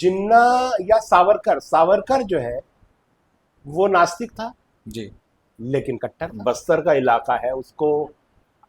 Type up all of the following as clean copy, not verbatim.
जिन्ना या सावरकर, सावरकर जो है वो नास्तिक था जी। लेकिन कट्टर था। बस्तर का इलाका है, उसको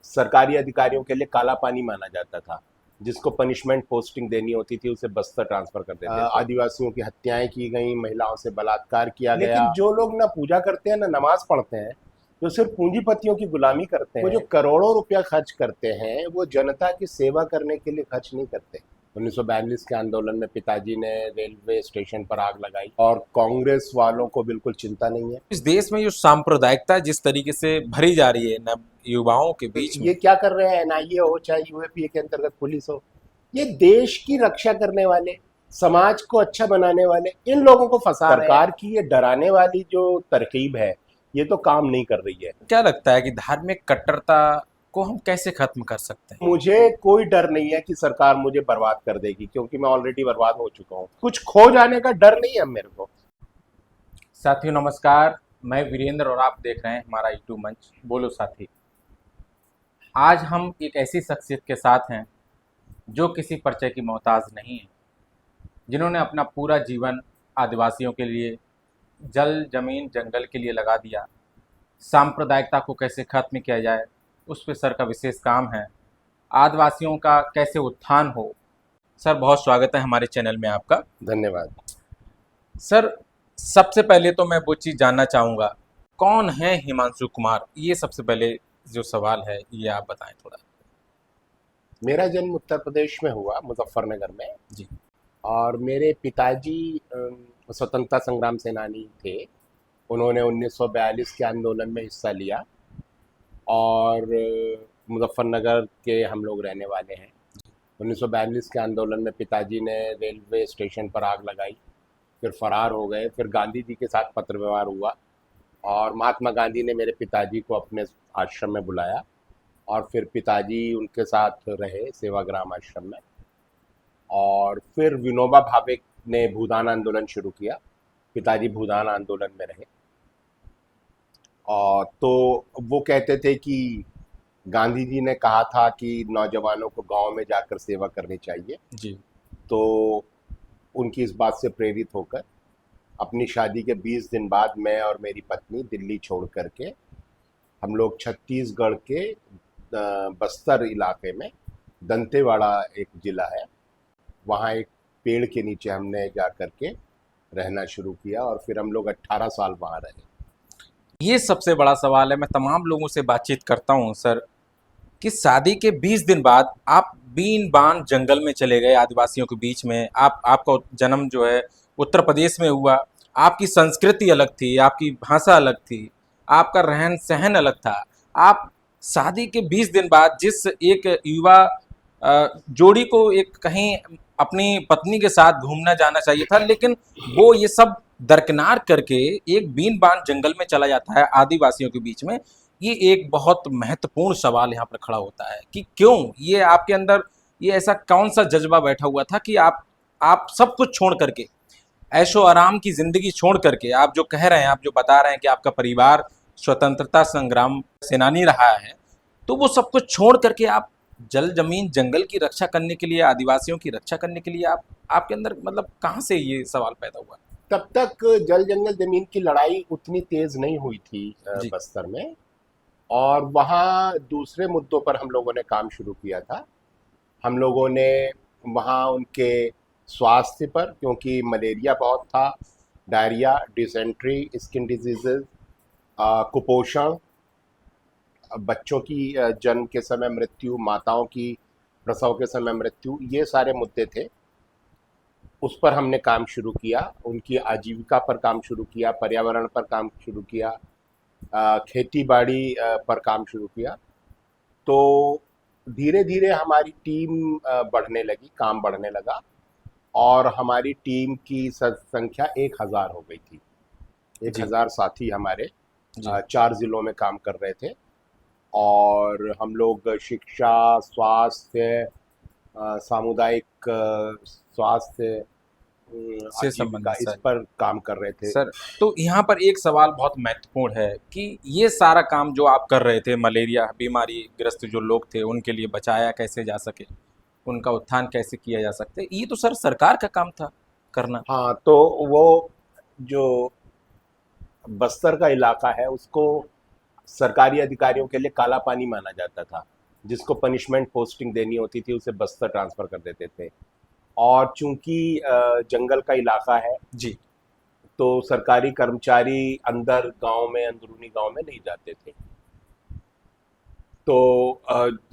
सरकारी अधिकारियों के लिए काला पानी माना जाता था। जिसको पनिशमेंट पोस्टिंग देनी होती थी उसे बस्तर ट्रांसफर कर देते थे। आदिवासियों की हत्याएं की गई, महिलाओं से बलात्कार किया गया। लेकिन जो लोग ना पूजा करते हैं ना नमाज पढ़ते हैं, जो सिर्फ पूंजीपतियों की गुलामी करते हैं, वो जो करोड़ों रुपया खर्च करते हैं, वो जनता की सेवा करने के लिए खर्च नहीं करते। 1942 के आंदोलन में पिताजी ने रेलवे स्टेशन पर आग लगाई और कांग्रेस वालों को बिल्कुल चिंता नहीं है। इस देश में जो सांप्रदायिकता जिस तरीके से भरी जा रही है न युवाओं के बीच ये में, क्या कर रहे हैं, एनआईए हो चाहे यूएपीए के अंतर्गत पुलिस हो, ये देश की रक्षा करने वाले, समाज को अच्छा बनाने वाले इन लोगों को फंसा रहे हैं। सरकार की ये डराने वाली जो तरकीब है ये तो काम नहीं कर रही है। क्या लगता है कि धार्मिक कट्टरता को हम कैसे खत्म कर सकते हैं? मुझे कोई डर नहीं है कि सरकार मुझे बर्बाद कर देगी, क्योंकि मैं ऑलरेडी बर्बाद हो चुका हूँ। कुछ खो जाने का डर नहीं है मेरे को। साथियों नमस्कार, मैं वीरेंद्र और आप देख रहे हैं हमारा यूट्यूब मंच बोलो साथी। आज हम एक ऐसी शख्सियत के साथ हैं जो किसी परिचय की मोहताज नहीं है, जिन्होंने अपना पूरा जीवन आदिवासियों के लिए, जल जमीन जंगल के लिए लगा दिया। सांप्रदायिकता को कैसे खत्म किया जाए उस पर सर का विशेष काम है। आदिवासियों का कैसे उत्थान हो। सर बहुत स्वागत है हमारे चैनल में आपका। धन्यवाद सर, सबसे पहले तो मैं वो चीज़ जानना चाहूँगा, कौन है हिमांशु कुमार? ये सबसे पहले जो सवाल है ये आप बताएं थोड़ा। मेरा जन्म उत्तर प्रदेश में हुआ, मुजफ्फरनगर में जी। और मेरे पिताजी स्वतंत्रता संग्राम सेनानी थे। उन्होंने 1942 के आंदोलन में हिस्सा लिया और मुजफ्फरनगर के हम लोग रहने वाले हैं। 1942 के आंदोलन में पिताजी ने रेलवे स्टेशन पर आग लगाई, फिर फरार हो गए। फिर गांधी जी के साथ पत्र व्यवहार हुआ और महात्मा गांधी ने मेरे पिताजी को अपने आश्रम में बुलाया और फिर पिताजी उनके साथ रहे सेवाग्राम आश्रम में। और फिर विनोबा भावे ने भूदान आंदोलन शुरू किया, पिताजी भूदान आंदोलन में रहे। और तो वो कहते थे कि गांधी जी ने कहा था कि नौजवानों को गांव में जाकर सेवा करनी चाहिए। जी। तो उनकी इस बात से प्रेरित होकर अपनी शादी के 20 दिन बाद मैं और मेरी पत्नी दिल्ली छोड़ करके हम लोग छत्तीसगढ़ के बस्तर इलाके में, दंतेवाड़ा एक ज़िला है, वहाँ एक पेड़ के नीचे हमने जा करके रहना शुरू किया और फिर हम लोग 18 साल वहाँ रहे। ये सबसे बड़ा सवाल है, मैं तमाम लोगों से बातचीत करता हूँ सर, कि शादी के 20 दिन बाद आप बीन बान जंगल में चले गए आदिवासियों के बीच में। आपका जन्म जो है उत्तर प्रदेश में हुआ, आपकी संस्कृति अलग थी, आपकी भाषा अलग थी, आपका रहन सहन अलग था। आप शादी के 20 दिन बाद जिस एक युवा जोड़ी को एक कहीं अपनी पत्नी के साथ घूमना जाना चाहिए था, लेकिन वो ये सब दरकिनार करके एक बीन बान जंगल में चला जाता है आदिवासियों के बीच में। ये एक बहुत महत्वपूर्ण सवाल यहाँ पर खड़ा होता है कि क्यों ये आपके अंदर ये ऐसा कौन सा जज्बा बैठा हुआ था कि आप सब कुछ छोड़ करके, ऐशो आराम की जिंदगी छोड़ करके, आप जो कह रहे हैं, आप जो बता रहे हैं कि आपका परिवार स्वतंत्रता संग्राम सेनानी रहा है, तो वो सब कुछ छोड़ करके आप जल जमीन जंगल की रक्षा करने के लिए, आदिवासियों की रक्षा करने के लिए आपके अंदर मतलब कहाँ से ये सवाल पैदा हुआ? तब तक जल जंगल जमीन की लड़ाई उतनी तेज नहीं हुई थी बस्तर में, और वहाँ दूसरे मुद्दों पर हम लोगों ने काम शुरू किया था। हम लोगों ने वहाँ उनके स्वास्थ्य पर, क्योंकि मलेरिया बहुत था, डायरिया, डिसेंट्री, स्किन डिजीजेज, कुपोषण, बच्चों की जन्म के समय मृत्यु, माताओं की प्रसव के समय मृत्यु, ये सारे मुद्दे थे। उस पर हमने काम शुरू किया, उनकी आजीविका पर काम शुरू किया, पर्यावरण पर काम शुरू किया, खेती बाड़ी पर काम शुरू किया। तो धीरे धीरे हमारी टीम बढ़ने लगी, काम बढ़ने लगा और हमारी टीम की संख्या 1000 हो गई थी। 1000 साथी हमारे 4 जिलों में काम कर रहे थे और हम लोग शिक्षा, स्वास्थ्य, सामुदायिक स्वास्थ्य से संबंधित इस पर काम कर रहे थे। सर, तो यहाँ पर एक सवाल बहुत महत्वपूर्ण है कि ये सारा काम जो आप कर रहे थे, मलेरिया बीमारी ग्रस्त जो लोग थे उनके लिए बचाया कैसे जा सके, उनका उत्थान कैसे किया जा सकते, ये तो सर सरकार का काम था। करना। हाँ, तो वो जो बस्तर का इलाका है उसको सरकारी अधिकारियों के लिए काला पानी माना जाता था। जिसको पनिशमेंट पोस्टिंग देनी होती थी उसे बस्तर ट्रांसफर कर देते थे। और चूंकि जंगल का इलाका है, जी। तो सरकारी कर्मचारी अंदर गांव में, अंदरूनी गांव में नहीं जाते थे। तो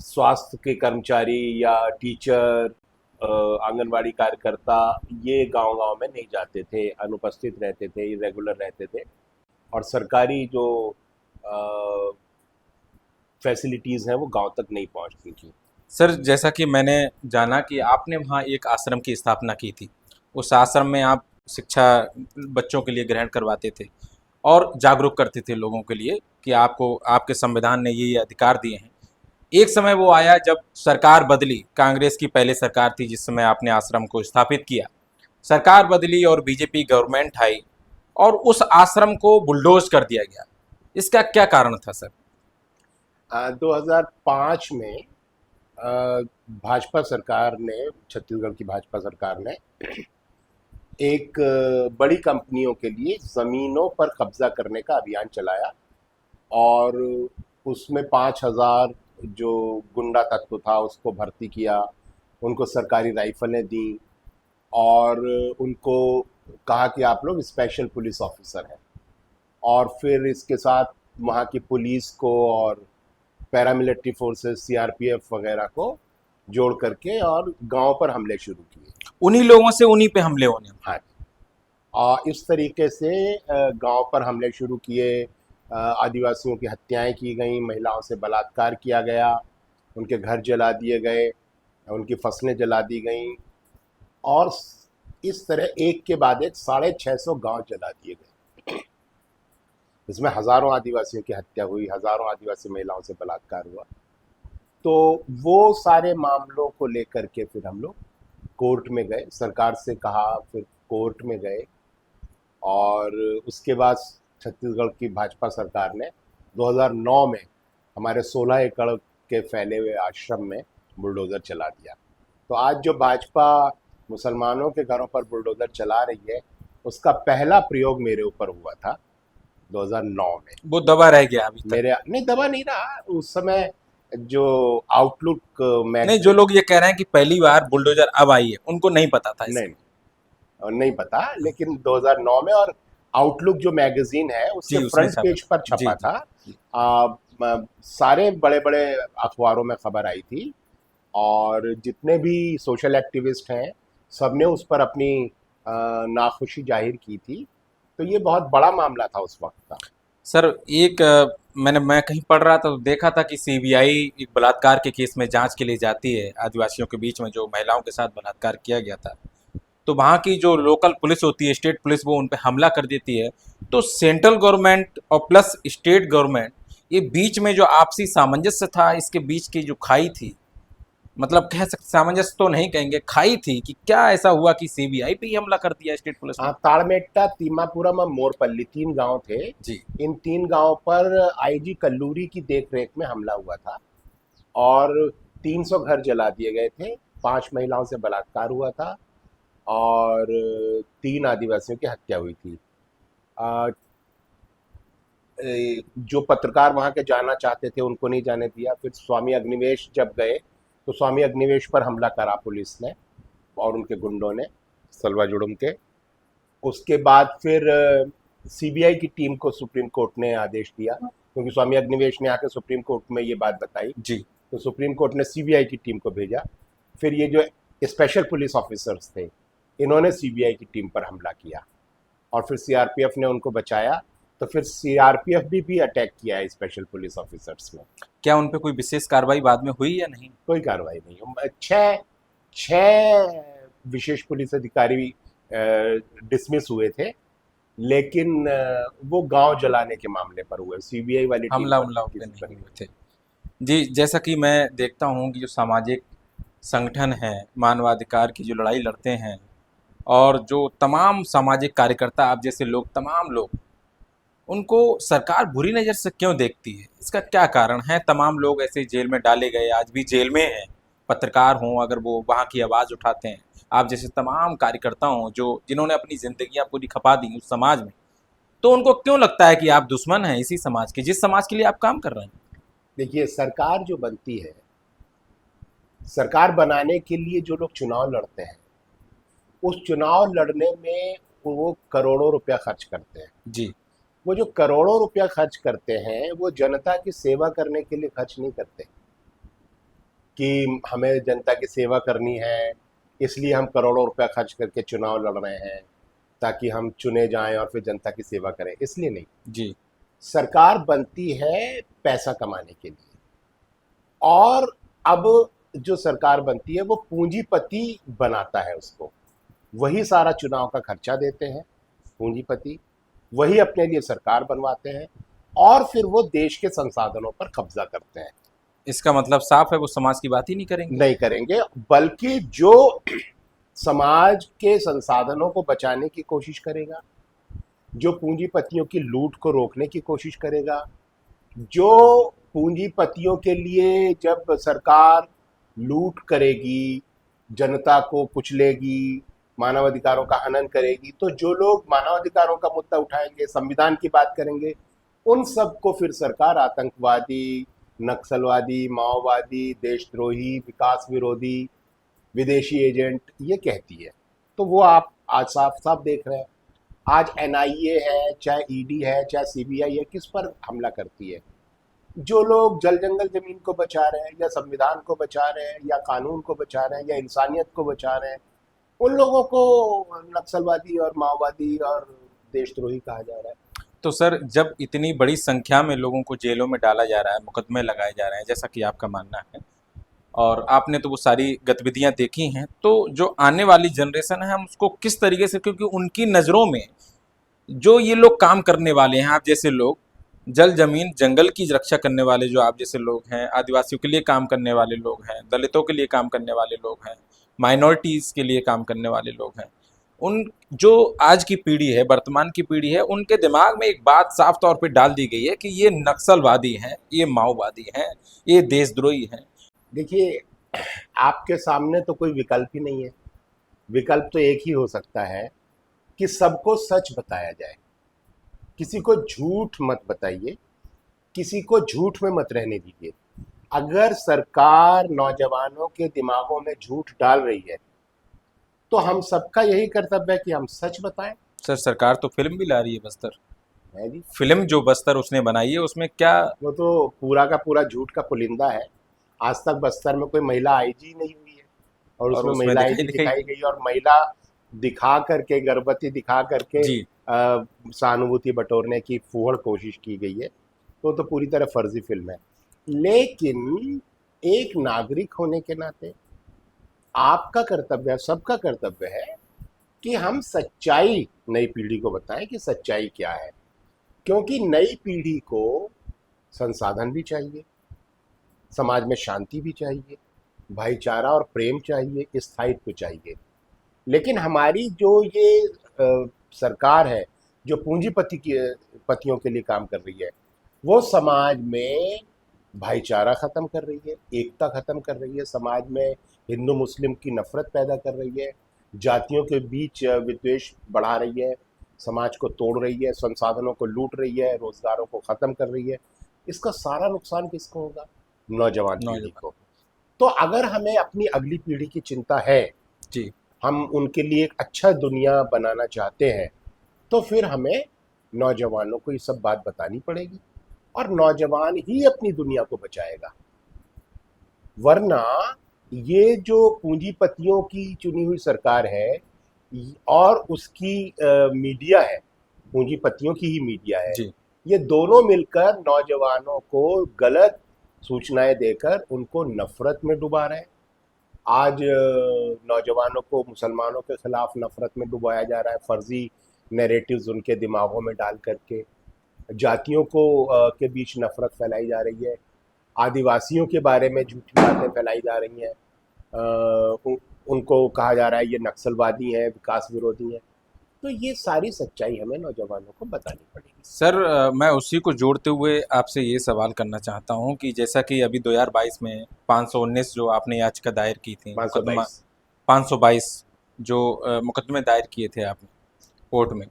स्वास्थ्य के कर्मचारी या टीचर, आंगनवाड़ी कार्यकर्ता, ये गांव-गांव में नहीं जाते थे, अनुपस्थित रहते थे, इरेगुलर रहते थे। और सरकारी जो फैसिलिटीज़ हैं वो गांव तक नहीं पहुंचती थी। सर, जैसा कि मैंने जाना कि आपने वहाँ एक आश्रम की स्थापना की थी। उस आश्रम में आप शिक्षा बच्चों के लिए ग्रहण करवाते थे और जागरूक करते थे लोगों के लिए कि आपको आपके संविधान ने ये अधिकार दिए हैं। एक समय वो आया जब सरकार बदली, कांग्रेस की पहले सरकार थी जिस समय आपने आश्रम को स्थापित किया। सरकार बदली और बीजेपी गवर्नमेंट आई और उस आश्रम को बुलडोज कर दिया गया। इसका क्या कारण था सर? 2005 में भाजपा सरकार ने, छत्तीसगढ़ की भाजपा सरकार ने एक बड़ी कंपनियों के लिए ज़मीनों पर कब्जा करने का अभियान चलाया। और उसमें 5,000 जो गुंडा तत्व था उसको भर्ती किया, उनको सरकारी राइफलें दी और उनको कहा कि आप लोग स्पेशल पुलिस ऑफिसर हैं। और फिर इसके साथ वहाँ की पुलिस को और पैरामिलिट्री फोर्सेस, सीआरपीएफ वगैरह को जोड़ करके और गांव पर हमले शुरू किए। उन्हीं लोगों से उन्हीं पे हमले होने। हाँ, और इस तरीके से गांव पर हमले शुरू किए। आदिवासियों की हत्याएं की गई, महिलाओं से बलात्कार किया गया, उनके घर जला दिए गए, उनकी फसलें जला दी गईं। और इस तरह एक के बाद एक 650 गांव जला दिए गए। इसमें हज़ारों आदिवासियों की हत्या हुई, हज़ारों आदिवासी महिलाओं से बलात्कार हुआ। तो वो सारे मामलों को लेकर के फिर हम लोग कोर्ट में गए, सरकार से कहा, फिर कोर्ट में गए। और उसके बाद छत्तीसगढ़ की भाजपा सरकार ने 2009 में हमारे 16 एकड़ के फैले हुए आश्रम में बुलडोज़र चला दिया। तो आज जो भाजपा मुसलमानों के घरों पर बुलडोज़र चला रही है, उसका पहला प्रयोग मेरे ऊपर हुआ था 2009 में। वो दबा रह गया अभी तक? मेरे नहीं, दबा नहीं रहा उस समय। जो आउटलुक नहीं, मैगजीन, जो लोग ये कह रहे हैं कि पहली बार बुलडोजर अब आई है, उनको नहीं पता था नहीं, इसका। नहीं पता, लेकिन 2009 में। और आउटलुक जो मैगजीन है उसके जी, उसने फ्रंट पेज पर जी छपा जी था। सारे बड़े बड़े अखबारों में खबर आई थी। और जितने भी सोशल एक्टिविस्ट हैं सबने उस पर अपनी नाखुशी जाहिर की थी। तो ये बहुत बड़ा मामला था उस वक्त का। सर, एक मैं कहीं पढ़ रहा था तो देखा था कि सीबीआई एक बलात्कार के केस में जांच के लिए जाती है आदिवासियों के बीच में जो महिलाओं के साथ बलात्कार किया गया था। तो वहाँ की जो लोकल पुलिस होती है, स्टेट पुलिस, वो उन पे हमला कर देती है। तो सेंट्रल गवर्नमेंट और प्लस स्टेट गवर्नमेंट, ये बीच में जो आपसी सामंजस्य था, इसके बीच की जो खाई थी, मतलब कह सकते, सामंजस्य तो नहीं कहेंगे, खाई थी कि क्या ऐसा हुआ कि सीबीआई पे ही हमला कर दिया स्टेट पुलिस ने? हाँ, ताड़मेट्टा, तीमापुरम और मोरपल्ली 3 गांव थे। जी। इन 3 गांव पर आईजी कल्लूरी की देखरेख में हमला हुआ था और 300 घर जला दिए गए थे, 5 महिलाओं से बलात्कार हुआ था और 3 आदिवासियों की हत्या हुई थी। अ, जो पत्रकार वहाँ के जाना चाहते थे उनको नहीं जाने दिया। फिर स्वामी अग्निवेश जब गए तो स्वामी अग्निवेश पर हमला करा पुलिस ने और उनके गुंडों ने, सलवा जुड़ुम के। उसके बाद फिर सीबीआई की टीम को सुप्रीम कोर्ट ने आदेश दिया, क्योंकि स्वामी अग्निवेश ने आकर सुप्रीम कोर्ट में ये बात बताई। जी। तो सुप्रीम कोर्ट ने सीबीआई की टीम को भेजा। फिर ये जो स्पेशल पुलिस ऑफिसर्स थे, इन्होंने सीबीआई की टीम पर हमला किया और फिर सीआरपीएफ ने उनको बचाया। तो फिर सीआरपीएफ भी अटैक किया है स्पेशल पुलिस ऑफिसर्स में। क्या उन पे कोई विशेष कार्रवाई बाद में हुई या नहीं? कोई कार्रवाई नहीं। छः विशेष पुलिस अधिकारी डिसमिस हुए थे, लेकिन वो गांव जलाने के मामले पर हुए, सीबीआई वाली टीम हमला पर उमला उन पे किसी पर नहीं नहीं। हुए थे। जी, जैसा कि मैं देखता हूँ कि जो सामाजिक संगठन हैं, मानवाधिकार की जो लड़ाई लड़ते हैं, और जो तमाम सामाजिक कार्यकर्ता आप जैसे लोग, तमाम लोग, उनको सरकार बुरी नज़र से क्यों देखती है? इसका क्या कारण है? तमाम लोग ऐसे जेल में डाले गए, आज भी जेल में हैं। पत्रकार हों, अगर वो वहाँ की आवाज़ उठाते हैं, आप जैसे तमाम कार्यकर्ताओं जो जिन्होंने अपनी जिंदगियां पूरी खपा दी उस समाज में, तो उनको क्यों लगता है कि आप दुश्मन हैं इसी समाज के, जिस समाज के लिए आप काम कर रहे हैं? देखिए, सरकार जो बनती है, सरकार बनाने के लिए जो लोग चुनाव लड़ते हैं, उस चुनाव लड़ने में वो करोड़ों रुपया खर्च करते हैं। जी। वो जो करोड़ों रुपया खर्च करते हैं, वो जनता की सेवा करने के लिए खर्च नहीं करते कि हमें जनता की सेवा करनी है, इसलिए हम करोड़ों रुपया खर्च करके चुनाव लड़ रहे हैं ताकि हम चुने जाएं और फिर जनता की सेवा करें, इसलिए नहीं। जी। सरकार बनती है पैसा कमाने के लिए, और अब जो सरकार बनती है वो पूंजीपति बनाता है उसको, वही सारा चुनाव का खर्चा देते हैं पूंजीपति, वही अपने लिए सरकार बनवाते हैं और फिर वो देश के संसाधनों पर कब्जा करते हैं। इसका मतलब साफ है वो समाज की बात ही नहीं करेंगे। नहीं करेंगे, बल्कि जो समाज के संसाधनों को बचाने की कोशिश करेगा, जो पूंजीपतियों की लूट को रोकने की कोशिश करेगा, जो पूंजीपतियों के लिए जब सरकार लूट करेगी, जनता को कुचलेगी, मानवाधिकारों का हनन करेगी, तो जो लोग मानवाधिकारों का मुद्दा उठाएंगे, संविधान की बात करेंगे, उन सबको फिर सरकार आतंकवादी, नक्सलवादी, माओवादी, देशद्रोही, विकास विरोधी, विदेशी एजेंट ये कहती है। तो वो आप आज साफ साफ देख रहे हैं। आज एनआईए है, चाहे ईडी है, चाहे सीबीआई है, किस पर हमला करती है? जो लोग जल जंगल जमीन को बचा रहे हैं, या संविधान को बचा रहे हैं, या कानून को बचा रहे हैं, या इंसानियत को बचा रहे हैं, उन लोगों को नक्सलवादी और माओवादी और देशद्रोही कहा जा रहा है। तो सर, जब इतनी बड़ी संख्या में लोगों को जेलों में डाला जा रहा है, मुकदमे लगाए जा रहे हैं, जैसा कि आपका मानना है, और आपने तो वो सारी गतिविधियां देखी हैं, तो जो आने वाली जनरेशन है हम उसको किस तरीके से, क्योंकि उनकी नज़रों में जो ये लोग काम करने वाले हैं, आप जैसे लोग, जल जमीन जंगल की रक्षा करने वाले जो आप जैसे लोग हैं, आदिवासियों के लिए काम करने वाले लोग हैं, दलितों के लिए काम करने वाले लोग हैं, माइनॉरिटीज़ के लिए काम करने वाले लोग हैं, उन जो आज की पीढ़ी है, वर्तमान की पीढ़ी है, उनके दिमाग में एक बात साफ तौर पे डाल दी गई है कि ये नक्सलवादी हैं, ये माओवादी हैं, ये देशद्रोही हैं। देखिए, आपके सामने तो कोई विकल्प ही नहीं है। विकल्प तो एक ही हो सकता है कि सबको सच बताया जाए, किसी को झूठ मत बताइए, किसी को झूठ में मत रहने दीजिए। अगर सरकार नौजवानों के दिमागों में झूठ डाल रही है, तो हम सबका यही कर्तव्य है कि हम सच बताएं। सर, सरकार तो फिल्म भी ला रही है बस्तर। है जी, फिल्म जो बस्तर उसने बनाई है उसमें क्या? वो तो पूरा का पूरा झूठ का पुलिंदा है। आज तक बस्तर में कोई महिला आईजी नहीं हुई है, और उसमें महिला आईजी दिखाई गई, और महिला दिखा करके, गर्भवती दिखा करके जी। सहानुभूति बटोरने की फूहड़ कोशिश की गई है। तो पूरी तरह फर्जी फिल्म है। लेकिन एक नागरिक होने के नाते आपका कर्तव्य है, सबका कर्तव्य है कि हम सच्चाई नई पीढ़ी को बताएं कि सच्चाई क्या है, क्योंकि नई पीढ़ी को संसाधन भी चाहिए, समाज में शांति भी चाहिए, भाईचारा और प्रेम चाहिए, स्थायित्व चाहिए। लेकिन हमारी जो ये सरकार है, जो पतियों के लिए काम कर रही है, वो समाज में भाईचारा ख़त्म कर रही है, एकता ख़त्म कर रही है, समाज में हिंदू मुस्लिम की नफ़रत पैदा कर रही है, जातियों के बीच विद्वेष बढ़ा रही है, समाज को तोड़ रही है, संसाधनों को लूट रही है, रोज़गारों को ख़त्म कर रही है। इसका सारा नुकसान किसको होगा? नौजवान पीढ़ी को। तो अगर हमें अपनी अगली पीढ़ी की चिंता है जी। हम उनके लिए एक अच्छा दुनिया बनाना चाहते हैं, तो फिर हमें नौजवानों को ये सब बात बतानी पड़ेगी, और नौजवान ही अपनी दुनिया को बचाएगा। वरना ये जो पूंजीपतियों की चुनी हुई सरकार है और उसकी मीडिया है, पूंजीपतियों की ही मीडिया है, जी। ये दोनों मिलकर नौजवानों को गलत सूचनाएं देकर उनको नफरत में डुबा रहे हैं। आज नौजवानों को मुसलमानों के खिलाफ नफरत में डुबाया जा रहा है, फर्जी नैरेटिव्स उनके दिमागों में डाल करके। जातियों को के बीच नफरत फैलाई जा रही है, आदिवासियों के बारे में झूठी बातें फैलाई जा रही हैं, उनको कहा जा रहा है ये नक्सलवादी हैं, विकास विरोधी हैं। तो ये सारी सच्चाई हमें नौजवानों को बतानी पड़ेगी। सर, मैं उसी को जोड़ते हुए आपसे ये सवाल करना चाहता हूँ कि जैसा कि अभी 2022 में 519 जो आपने याचिका दायर की थी, 522 522 जो मुकदमे दायर किए थे आपने कोर्ट में,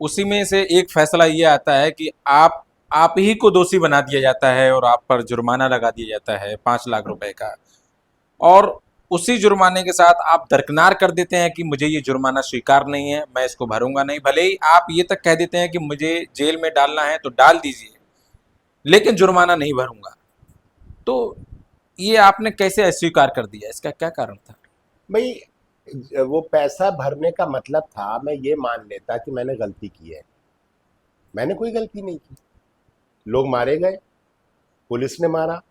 उसी में से एक फैसला ये आता है कि आप ही को दोषी बना दिया जाता है और आप पर जुर्माना लगा दिया जाता है 5 लाख रुपए का। और उसी जुर्माने के साथ आप दरकिनार कर देते हैं कि मुझे ये जुर्माना स्वीकार नहीं है, मैं इसको भरूंगा नहीं। भले ही आप ये तक कह देते हैं कि मुझे जेल में डालना है तो डाल दीजिए, लेकिन जुर्माना नहीं भरूंगा। तो ये आपने कैसे अस्वीकार कर दिया, इसका क्या कारण था? भाई, वो पैसा भरने का मतलब था मैं ये मान लेता कि मैंने गलती की है। मैंने कोई गलती नहीं की। लोग मारे गए, पुलिस ने मारा,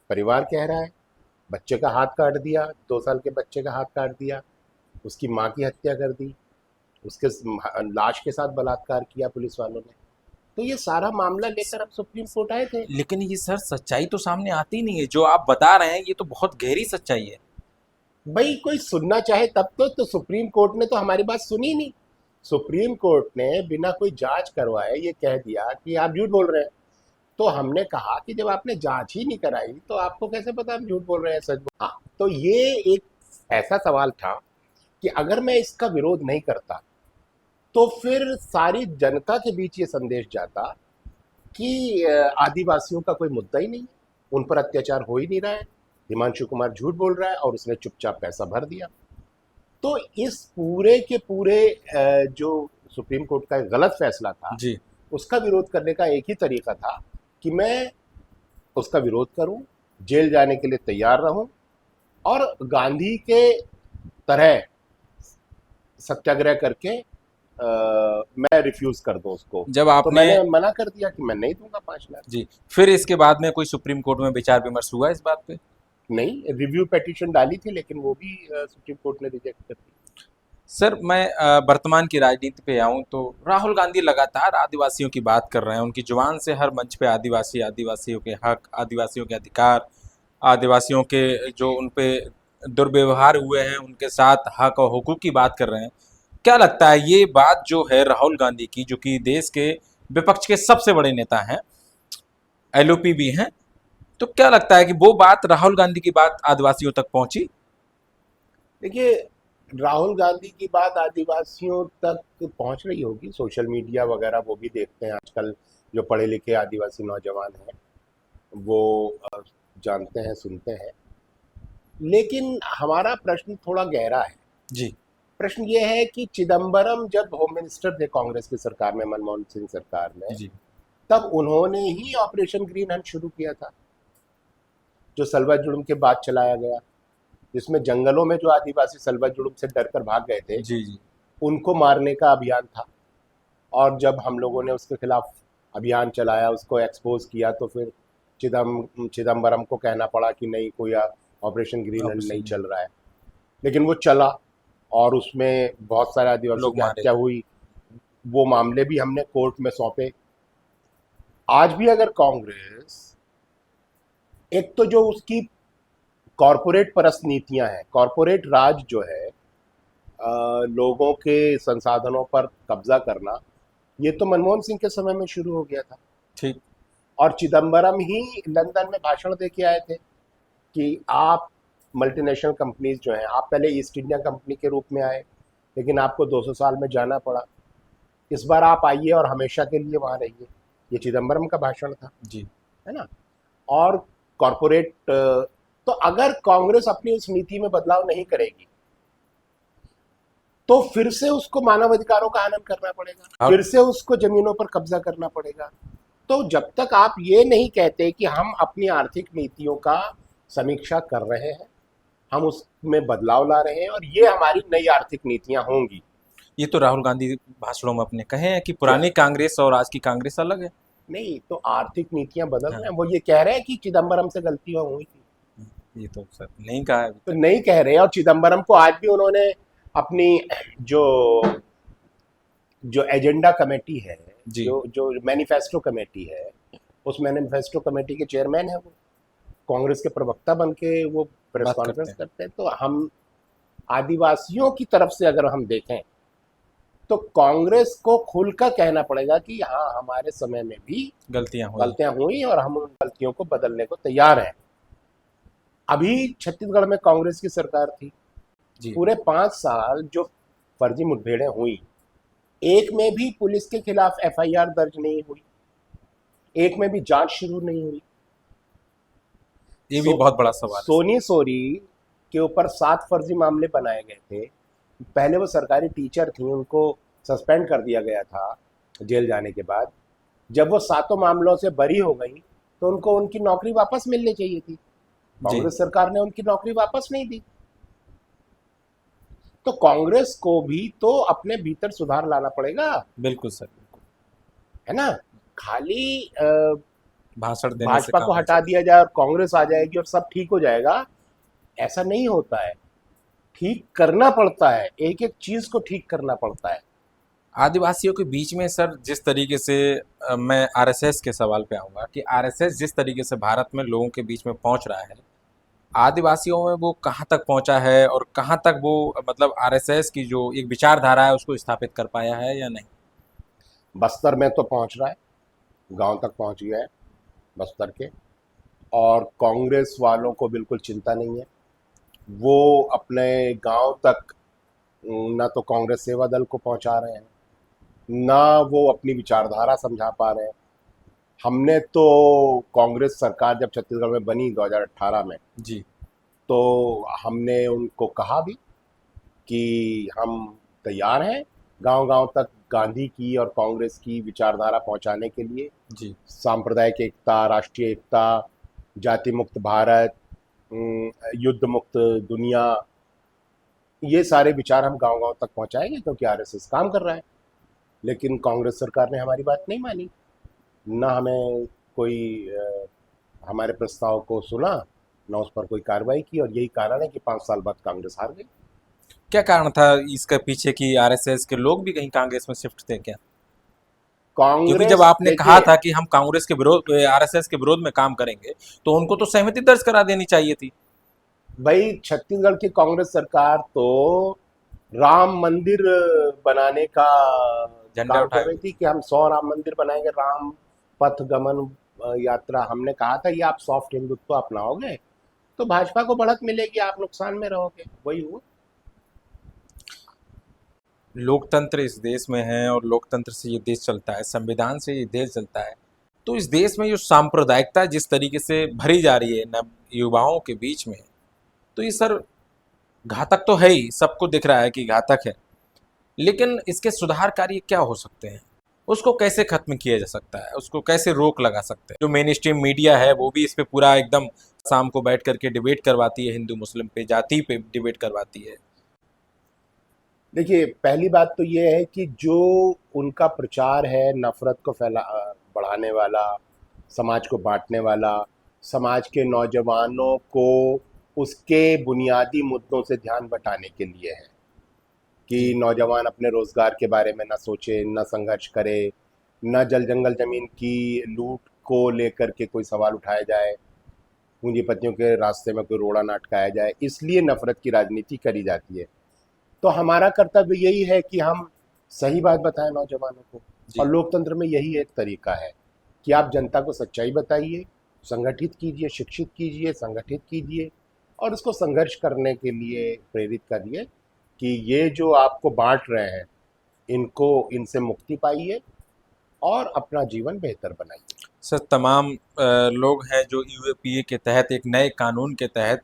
परिवार कह रहा है, बच्चे का हाथ काट दिया, 2 साल के बच्चे का हाथ काट दिया, उसकी माँ की हत्या कर दी, उसके लाश के साथ बलात्कार किया पुलिस वालों ने। तो ये सारा मामला लेकर अब सुप्रीम कोर्ट आए थे। लेकिन ये सर सच्चाई तो सामने आती नहीं है, जो आप बता रहे हैं ये तो बहुत गहरी सच्चाई है। भाई, कोई सुनना चाहे तब तो सुप्रीम कोर्ट ने तो हमारी बात सुनी नहीं। सुप्रीम कोर्ट ने बिना कोई जांच करवाए ये कह दिया कि आप झूठ बोल रहे हैं। तो हमने कहा कि जब आपने जांच ही नहीं कराई तो आपको कैसे पता हम झूठ बोल रहे हैं सच बोल। हाँ, तो ये एक ऐसा सवाल था कि अगर मैं इसका विरोध नहीं करता तो फिर सारी जनता के बीच ये संदेश जाता कि आदिवासियों का कोई मुद्दा ही नहीं है, उन पर अत्याचार हो ही नहीं रहा है, हिमांशु कुमार झूठ बोल रहा है और उसने चुपचाप पैसा भर दिया। तो इस पूरे के पूरे जो सुप्रीम कोर्ट का एक गलत फैसला था, जी। उसका विरोध करने का एक ही तरीका था कि मैं उसका विरोध करूं, जेल जाने के लिए तैयार रहूं और गांधी के तरह सत्याग्रह करके मैं रिफ्यूज कर दूं उसको। जब तो आपने मैंने मना कर दिया कि मैं नहीं दूंगा 5 लाख। जी, फिर इसके बाद में कोई सुप्रीम कोर्ट में विचार विमर्श हुआ इस बात पे? नहीं, रिव्यू पिटीशन डाली थी लेकिन वो भी सुप्रीम कोर्ट ने रिजेक्ट कर दी। सर मैं वर्तमान की राजनीति पे आऊं तो राहुल गांधी लगातार आदिवासियों की बात कर रहे हैं, उनकी जुबान से हर मंच पे आदिवासी, आदिवासियों के हक, आदिवासियों के अधिकार, आदिवासियों के जो उन पे दुर्व्यवहार हुए हैं उनके साथ हक और हुकूक की बात कर रहे हैं। क्या लगता है ये बात जो है राहुल गांधी की, जो कि देश के विपक्ष के सबसे बड़े नेता हैं, एलओपी भी हैं, तो क्या लगता है कि वो बात, राहुल गांधी की बात आदिवासियों तक पहुंची? देखिए, राहुल गांधी की बात आदिवासियों तक पहुंच रही होगी, सोशल मीडिया वगैरह वो भी देखते हैं आजकल। जो पढ़े लिखे आदिवासी नौजवान हैं वो जानते हैं, सुनते हैं। लेकिन हमारा प्रश्न थोड़ा गहरा है। जी। प्रश्न ये है कि चिदम्बरम जब होम मिनिस्टर थे कांग्रेस की सरकार में, मनमोहन सिंह सरकार में, जी। तब उन्होंने ही ऑपरेशन ग्रीन हंट शुरू किया था, जो सलवा जुड़ुम के बाद चलाया गया, जिसमें जंगलों में जो आदिवासी सलवा जुड़ुम से डरकर भाग गए थे जी। जी। उनको मारने का अभियान था। और जब हम लोगों ने उसके खिलाफ अभियान चलाया, उसको एक्सपोज किया, तो फिर चिदम्बरम को कहना पड़ा कि नहीं, कोई ऑपरेशन ग्रीन हंट नहीं चल रहा है। लेकिन वो चला और उसमें बहुत सारे आदिवासियों लोग की मारे। हत्या हुई। वो मामले भी हमने कोर्ट में सौंपे। आज भी अगर कांग्रेस, एक तो जो उसकी कॉरपोरेट परस्त नीतियां हैं, कॉरपोरेट राज जो है, लोगों के संसाधनों पर कब्जा करना, ये तो मनमोहन सिंह के समय में शुरू हो गया था। ठीक। और चिदम्बरम ही लंदन में भाषण दे के आए थे कि आप मल्टीनेशनल कंपनीज जो हैं, आप पहले ईस्ट इंडिया कंपनी के रूप में आए लेकिन आपको 200 साल में जाना पड़ा, इस बार आप आइए और हमेशा के लिए वहाँ रहिए। ये चिदम्बरम का भाषण था, जी। है ना। और कॉरपोरेट, तो अगर कांग्रेस अपनी उस नीति में बदलाव नहीं करेगी तो फिर से उसको मानव अधिकारों का हनन करना पड़ेगा, फिर से उसको जमीनों पर कब्जा करना पड़ेगा। तो जब तक आप ये नहीं कहते कि हम अपनी आर्थिक नीतियों का समीक्षा कर रहे हैं, हम उसमें बदलाव ला रहे हैं और ये हमारी नई आर्थिक नीतियां होंगी। ये तो राहुल गांधी भाषणों में अपने कहे हैं कि पुरानी कांग्रेस और आज की कांग्रेस अलग है। नहीं, तो आर्थिक नीतियां बदल हाँ। रहे हैं। वो ये कह रहे हैं कि चिदम्बरम से गलतियां हुई थी, ये तो सर नहीं कहा है अभी तो तक। नहीं कह रहे। और चिदम्बरम को आज भी उन्होंने अपनी जो जो एजेंडा कमेटी है, जी। जो जो मैनिफेस्टो कमेटी है, उस मैनिफेस्टो कमेटी के चेयरमैन है वो, कांग्रेस के प्रवक्ता बन के वो प्रेस बात कॉन्फ्रेंस करते करते हैं। तो हम आदिवासियों की तरफ से अगर हम देखें तो कांग्रेस को खुलकर कहना पड़ेगा कि हाँ, हमारे समय में भी गलतियां हुई और हम उन गलतियों को बदलने को तैयार हैं। अभी छत्तीसगढ़ में कांग्रेस की सरकार थी, जी पूरे 5 साल जो फर्जी मुठभेड़ें हुई, एक में भी पुलिस के खिलाफ एफआईआर दर्ज नहीं हुई, एक में भी जांच शुरू नहीं हुई। ये भी सो बहुत बड़ा सवाल है सर। सोनी सोरी के ऊपर 7 फर्जी मामले बनाए गए थे। पहले वो सरकारी टीचर थी, उनको सस्पेंड कर दिया गया था जेल जाने के बाद। जब वो 7 मामलों से बरी हो गई तो उनको उनकी नौकरी वापस मिलनी चाहिए थी। जी कांग्रेस सरकार ने उनकी नौकरी वापस नहीं दी। तो कांग्रेस को भी तो अपने भीतर सुधार लाना पड़ेगा, बिल्कुल सर, बिल्कुल। है ना। खाली भाषण देने से भाजपा काम को नहीं हटा चलेगा। दिया जाए और कांग्रेस आ जाएगी और सब ठीक हो जाएगा, ऐसा नहीं होता है। ठीक करना पड़ता है, एक एक चीज को ठीक करना पड़ता है। आदिवासियों के बीच में सर जिस तरीके से मैं आरएसएस के सवाल पे आऊंगा कि आरएसएस जिस तरीके से भारत में लोगों के बीच में पहुंच रहा है, आदिवासियों में वो कहाँ तक पहुंचा है और कहाँ तक वो मतलब आरएसएस की जो एक विचारधारा है उसको स्थापित कर पाया है या नहीं? बस्तर में तो पहुंच रहा है, गांव तक पहुंच गया है बस्तर के। और कांग्रेस वालों को बिल्कुल चिंता नहीं है। वो अपने गांव तक ना तो कांग्रेस सेवा दल को पहुंचा रहे हैं, ना वो अपनी विचारधारा समझा पा रहे हैं। हमने तो कांग्रेस सरकार जब छत्तीसगढ़ में बनी 2018 में, जी तो हमने उनको कहा भी कि हम तैयार हैं गांव-गांव तक गांधी की और कांग्रेस की विचारधारा पहुंचाने के लिए। जी सांप्रदायिक एकता, राष्ट्रीय एकता, जाति मुक्त भारत, युद्ध मुक्त दुनिया, ये सारे विचार हम गांव-गांव तक पहुंचाएंगे क्योंकि आरएसएस काम कर रहा है। लेकिन कांग्रेस सरकार ने हमारी बात नहीं मानी, ना हमें कोई हमारे प्रस्ताव को सुना, ना उस पर कोई कार्रवाई की। और यही कारण है कि 5 साल बाद कांग्रेस हार गई। क्या कारण था इसके पीछे कि आरएसएस के लोग भी कहीं कांग्रेस में शिफ्ट थे क्या? क्योंकि जब कांग्रेस आपने कहा देखिए, था कि हम कांग्रेस के विरोध आरएसएस के विरोध में काम करेंगे, तो उनको तो सहमति दर्ज करा देनी चाहिए थी। भाई छत्तीसगढ़ की कांग्रेस सरकार तो राम मंदिर बनाने का झंडा काम उठाए कर रही हुए थी थे। कि हम 100 राम मंदिर बनाएंगे, राम पथ गमन यात्रा। हमने कहा था ये आप सॉफ्ट हिंदुत्व अपनाओगे तो भाजपा को बढ़त मिलेगी, आप नुकसान में रहोगे। वही हुआ। लोकतंत्र इस देश में है और लोकतंत्र से ये देश चलता है, संविधान से ये देश चलता है। तो इस देश में जो सांप्रदायिकता जिस तरीके से भरी जा रही है नव युवाओं के बीच में, तो ये सर घातक तो है ही, सबको दिख रहा है कि घातक है। लेकिन इसके सुधार कार्य क्या हो सकते हैं? उसको कैसे खत्म किया जा सकता है? उसको कैसे रोक लगा सकते हैं? जो मेन स्ट्रीम मीडिया है वो भी इस पे पूरा एकदम शाम को बैठ करके डिबेट करवाती है, हिंदू मुस्लिम पे, जाति पे डिबेट करवाती है। देखिए, पहली बात तो ये है कि जो उनका प्रचार है नफरत को बढ़ाने वाला, समाज को बांटने वाला, समाज के नौजवानों को उसके बुनियादी मुद्दों से ध्यान बटाने के लिए है कि जी नौजवान अपने रोजगार के बारे में ना सोचे, ना संघर्ष करे, ना जल जंगल जमीन की लूट को लेकर के कोई सवाल उठाया जाए, पूंजीपतियों के रास्ते में कोई रोड़ा ना अटकाया जाए, इसलिए नफरत की राजनीति करी जाती है। तो हमारा कर्तव्य यही है कि हम सही बात बताएं नौजवानों को। और जी लोकतंत्र में यही एक तरीका है कि आप जनता को सच्चाई बताइए, संगठित कीजिए, शिक्षित कीजिए, संगठित कीजिए और उसको संघर्ष करने के लिए प्रेरित करिए कि ये जो आपको बांट रहे हैं, इनको इनसे मुक्ति पाइए और अपना जीवन बेहतर बनाइए। सर, तमाम लोग हैं जो यूएपीए के तहत एक नए कानून के तहत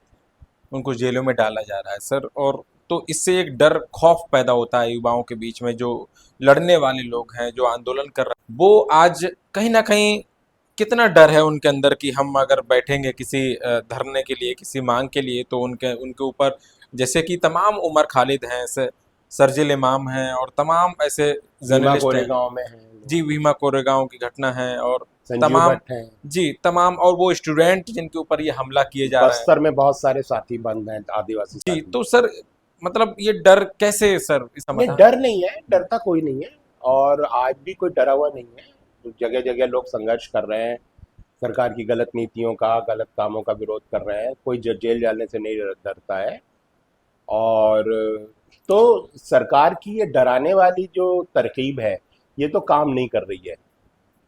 उनको जेलों में डाला जा रहा है सर। और तो इससे एक डर खौफ पैदा होता है युवाओं के बीच में। जो लड़ने वाले लोग हैं, जो आंदोलन कर रहे हैं, वो आज कहीं ना कहीं कितना डर है उनके अंदर कि हम अगर बैठेंगे किसी धरने के लिए, किसी मांग के लिए, तो उनके उनके ऊपर जैसे कि तमाम उमर खालिद हैं, सरजिल इमाम हैं और तमाम ऐसे भीमा जर्नलिस्ट हैं। कोरेगांव में है, जी, भीमा कोरेगांव की घटना है और संजीव तमाम, भट्ट हैं, जी तमाम, और वो स्टूडेंट जिनके ऊपर ये हमला किए जा रहे हैं। बस्तर में बहुत सारे साथी बंद हैं, आदिवासी जी, साथी। तो सर मतलब ये डर कैसे सर इस नहीं, समाधान? डर नहीं है, डरता कोई नहीं है। और आज भी कोई डरा हुआ नहीं है। तो जगह जगह लोग संघर्ष कर रहे हैं, सरकार की गलत नीतियों का, गलत कामों का विरोध कर रहे हैं। कोई जेल जाने से नहीं डरता है। और तो सरकार की ये डराने वाली जो तरकीब है, ये तो काम नहीं कर रही है।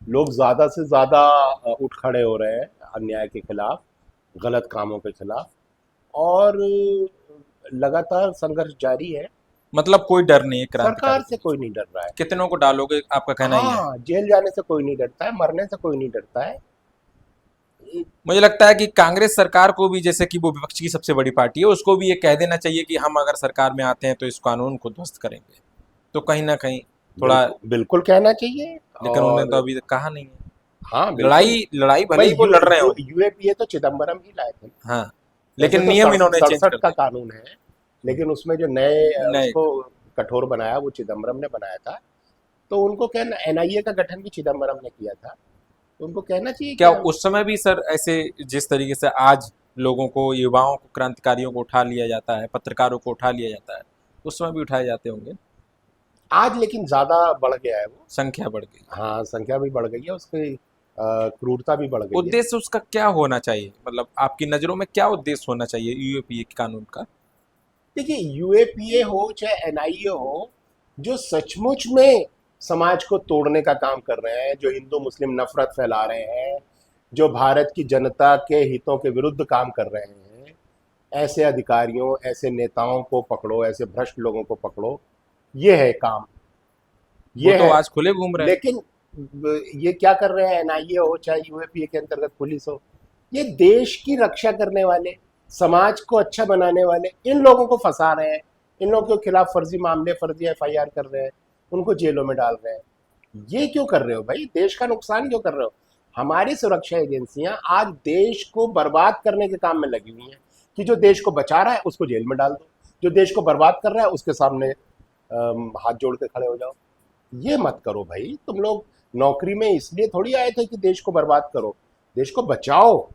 लोग ज़्यादा से ज़्यादा उठ खड़े हो रहे हैं अन्याय के खिलाफ, गलत कामों के खिलाफ। और लगातार संघर्ष जारी है। मतलब कोई डर नहीं है सरकार क्रांतिकारी से को? कोई नहीं डर रहा है। कितनों को डालोगे, आपका कहना ये है? हाँ, जेल जाने से कोई नहीं डरता है, मरने से कोई नहीं डरता है। मुझे लगता है कि कांग्रेस सरकार को भी, जैसे कि वो विपक्ष की सबसे बड़ी पार्टी है, उसको भी ये कह देना चाहिए कि हम अगर सरकार में आते हैं तो इस कानून को ध्वस्त करेंगे, तो कहीं ना कहीं थोड़ा। बिल्कुल बिल्कुल कहना चाहिए। लेकिन उन्होंने तो और अभी तक कहा नहीं है। हाँ बिल्कुल। लड़ाई लड़ाई भले भाई ही वो लड़ रहे हो। यूएपीए तो चिदम्बरम ही लाए थे। हाँ, वैसे लेकिन तो नियम इन्होंने चेंज कर 67 का दिया। कानून है, लेकिन उसमें जो नए नए। उसको कठोर बनाया वो चिदम्बरम ने बनाया था। तो उनको कहना, एनआईए का गठन भी चिदम्बरम ने किया था, तो उनको कहना चाहिए कि क्या उस समय भी सर ऐसे, जिस तरीके से आज लोगों को, युवाओं को, क्रांतिकारियों को उठा लिया जाता है, पत्रकारों को उठा लिया जाता है, उस समय भी उठाए जाते होंगे? आज लेकिन ज्यादा बढ़ गया है वो। संख्या बढ़ गई। हाँ, संख्या भी बढ़ गई है, उसकी क्रूरता भी बढ़ गई है। उद्देश्य उसका क्या होना चाहिए, मतलब आपकी नजरों में क्या उद्देश्य होना चाहिए यूएपीए के कानून का? देखिए, यूएपीए हो चाहे एनआईए हो, जो सचमुच में समाज को तोड़ने का काम कर रहे हैं, जो हिंदू मुस्लिम नफरत फैला रहे हैं, जो भारत की जनता के हितों के विरुद्ध काम कर रहे हैं, ऐसे अधिकारियों, ऐसे नेताओं को पकड़ो, ऐसे भ्रष्ट लोगों को पकड़ो। ये है काम, वो ये तो है। आज खुले घूम रहे हैं। लेकिन ये क्या कर रहे हैं, एनआईए हो चाहे यूएपीए के अंतर्गत पुलिस हो, ये देश की रक्षा करने वाले, समाज को अच्छा बनाने वाले इन लोगों को फंसा रहे हैं। इन लोगों के खिलाफ फर्जी मामले, फर्जी एफआईआर कर रहे हैं, उनको जेलों में डाल रहे हैं। ये क्यों कर रहे हो भाई? देश का नुकसान क्यों कर रहे हो? हमारी सुरक्षा एजेंसियां आज देश को बर्बाद करने के काम में लगी हुई हैं, कि जो देश को बचा रहा है उसको जेल में डाल दो, जो देश को बर्बाद कर रहा है उसके सामने हाथ जोड़ के खड़े हो जाओ। ये मत करो भाई। तुम लोग नौकरी में इसलिए थोड़ी आए थे कि देश को बर्बाद करो, देश को बचाओ।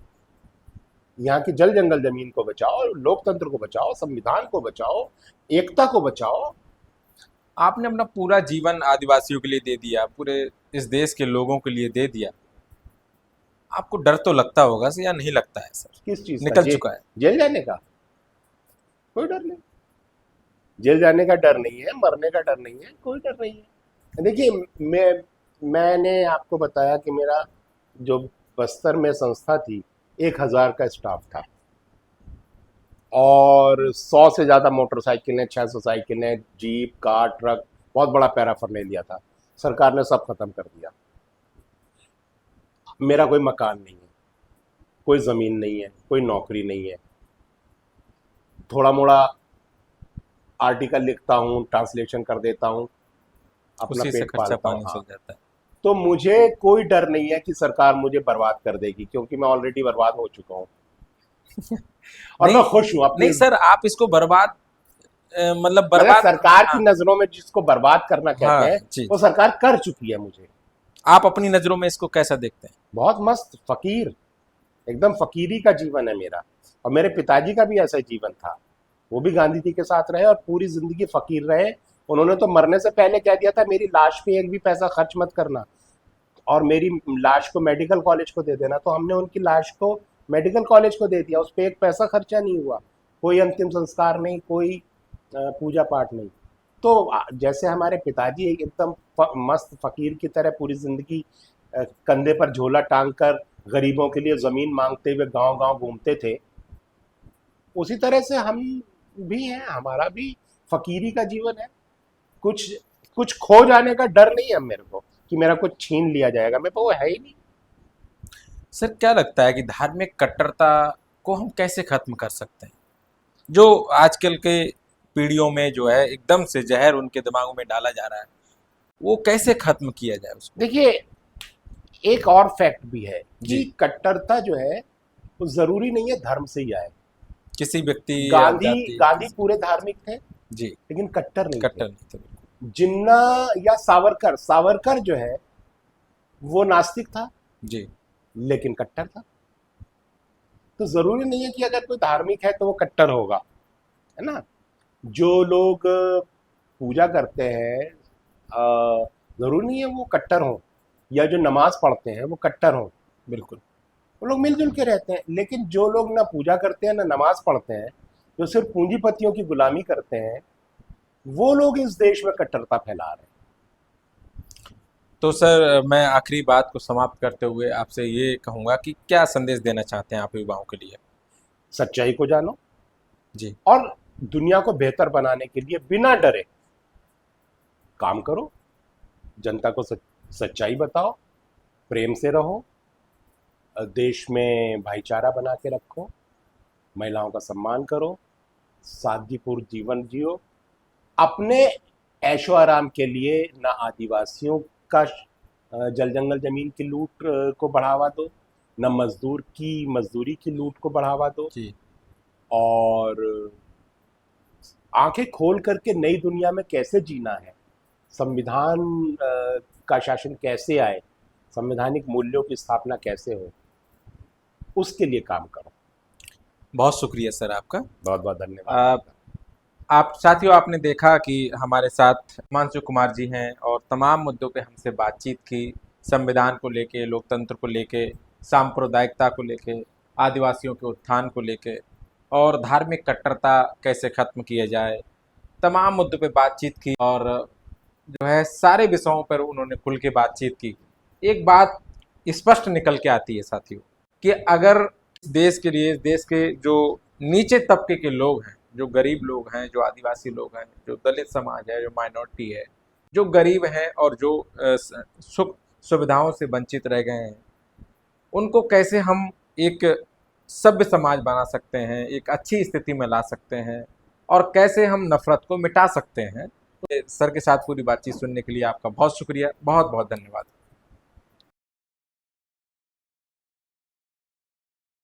यहाँ की जल जंगल जमीन को बचाओ, लोकतंत्र को बचाओ, संविधान को बचाओ, एकता को बचाओ। आपने अपना पूरा जीवन आदिवासियों के लिए दे दिया, पूरे इस देश के लोगों के लिए दे दिया। आपको डर तो लगता होगा सर, या नहीं लगता है सर? किस चीज का? निकल चुका है। जेल जाने का कोई डर नहीं। जेल जाने का डर नहीं है, मरने का डर नहीं है, कोई डर नहीं है। देखिए, मैंने आपको बताया कि मेरा जो बस्तर में संस्था थी, 1000 का स्टाफ था, और 100 से ज़्यादा मोटरसाइकिलें, 600 साइकिलें, जीप, कार, ट्रक, बहुत बड़ा पैराफर्नेलिया था। सरकार ने सब खत्म कर दिया। मेरा कोई मकान नहीं है, कोई ज़मीन नहीं है, कोई नौकरी नहीं है। थोड़ा मोड़ा आर्टिकल लिखता हूँ, ट्रांसलेशन कर देता हूँ, अपना उसी से पेट खर्चा पालता हूँ। पानी हाँ, चल जाता है। तो मुझे कोई डर नहीं है कि सरकार मुझे बर्बाद कर देगी, क्योंकि मैं ऑलरेडी बर्बाद हो चुका हूँ। और मैं नहीं, खुश हूँ अपनी। नहीं सर, आप इसको बर्बाद, मतलब मतलब बर्बाद। सरकार की हाँ। नजरों में जिसको बर्बाद करना कहते हाँ हैं, जी वो जी। सरकार कर चुकी है मुझे। आप अपनी नजरों में इसको कैसा देखते हैं? बहुत मस्त फकीर, एकदम फकीरी का जीवन है मेरा। और मेरे पिताजी का भी ऐसा ही जीवन था। वो भी गांधी जी के साथ रहे और पूरी जिंदगी फकीर रहे। उन्होंने तो मरने से पहले कह दिया था, मेरी लाश पे एक भी पैसा खर्च मत करना, और मेरी लाश को मेडिकल कॉलेज को दे देना। तो हमने उनकी लाश को मेडिकल कॉलेज को दे दिया, उस पर एक पैसा खर्चा नहीं हुआ, कोई अंतिम संस्कार नहीं, कोई पूजा पाठ नहीं। तो जैसे हमारे पिताजी एक एकदम मस्त फकीर की तरह पूरी जिंदगी कंधे पर झोला टांग कर गरीबों के लिए जमीन मांगते हुए गांव गांव घूमते थे, उसी तरह से हम भी हैं। हमारा भी फकीरी का जीवन है। कुछ कुछ खो जाने का डर नहीं है मेरे को, कि मेरा कुछ छीन लिया जाएगा, मेरे को वो है ही नहीं। सर क्या लगता है कि धार्मिक कट्टरता को हम कैसे खत्म कर सकते हैं, जो आजकल के पीढ़ियों में जो है एकदम से जहर उनके दिमागों में डाला जा रहा है, वो कैसे खत्म किया जाए उसको? देखिए, एक और फैक्ट भी है जी। कि कट्टरता जो है वो जरूरी नहीं है धर्म से ही आए। किसी व्यक्ति या गांधी जाति गांधी पूरे धार्मिक थे, जी। लेकिन कट्टर नहीं कट्टर थे। नहीं थे बिल्कुल। जिन्ना या सावरकर, सावरकर जो है वो नास्तिक था, जी। लेकिन कट्टर था। तो जरूरी नहीं है कि अगर कोई धार्मिक है तो वो कट्टर होगा, है ना। जो लोग पूजा करते हैं, जरूरी नहीं है वो कट्टर हो, या जो नमाज पढ़ते हैं वो कट्टर हो। बिल्कुल। वो लोग मिलजुल के रहते हैं। लेकिन जो लोग ना पूजा करते हैं ना नमाज पढ़ते हैं, जो सिर्फ पूंजीपतियों की गुलामी करते हैं, वो लोग इस देश में कट्टरता फैला रहे हैं। तो सर मैं आखिरी बात को समाप्त करते हुए आपसे ये कहूँगा कि क्या संदेश देना चाहते हैं आप युवाओं के लिए? सच्चाई को जानो, जी। और दुनिया को बेहतर बनाने के लिए बिना डरे काम करो, जनता को सच्चाई बताओ, प्रेम से रहो, देश में भाईचारा बना के रखो, महिलाओं का सम्मान करो, सादगीपूर्ण जीवन जियो। अपने ऐशो आराम के लिए ना आदिवासियों का जल जंगल जमीन की लूट को बढ़ावा दो, न मजदूर की मजदूरी की लूट को बढ़ावा दो, जी और आंखें खोल करके नई दुनिया में कैसे जीना है, संविधान का शासन कैसे आए, संवैधानिक मूल्यों की स्थापना कैसे हो, उसके लिए काम करो। बहुत शुक्रिया सर आपका। बहुत बहुत धन्यवाद। आप साथियों, आपने देखा कि हमारे साथ हिमांशु कुमार जी हैं और तमाम मुद्दों पे हमसे बातचीत की, संविधान को लेके, लोकतंत्र को लेके, सांप्रदायिकता को लेके, आदिवासियों के उत्थान को लेके और धार्मिक कट्टरता कैसे खत्म किया जाए, तमाम मुद्दों पे बातचीत की और जो है सारे विषयों पर उन्होंने खुल के बातचीत की। एक बात स्पष्ट निकल के आती है साथियों कि अगर देश के लिए, देश के जो नीचे तबके के लोग हैं, जो गरीब लोग हैं, जो आदिवासी लोग हैं, जो दलित समाज है, जो माइनॉरिटी है, जो गरीब हैं और जो सुख सुविधाओं से वंचित रह गए हैं, उनको कैसे हम एक सभ्य समाज बना सकते हैं, एक अच्छी स्थिति में ला सकते हैं और कैसे हम नफरत को मिटा सकते हैं। सर के साथ पूरी बातचीत सुनने के लिए आपका बहुत शुक्रिया, बहुत बहुत धन्यवाद।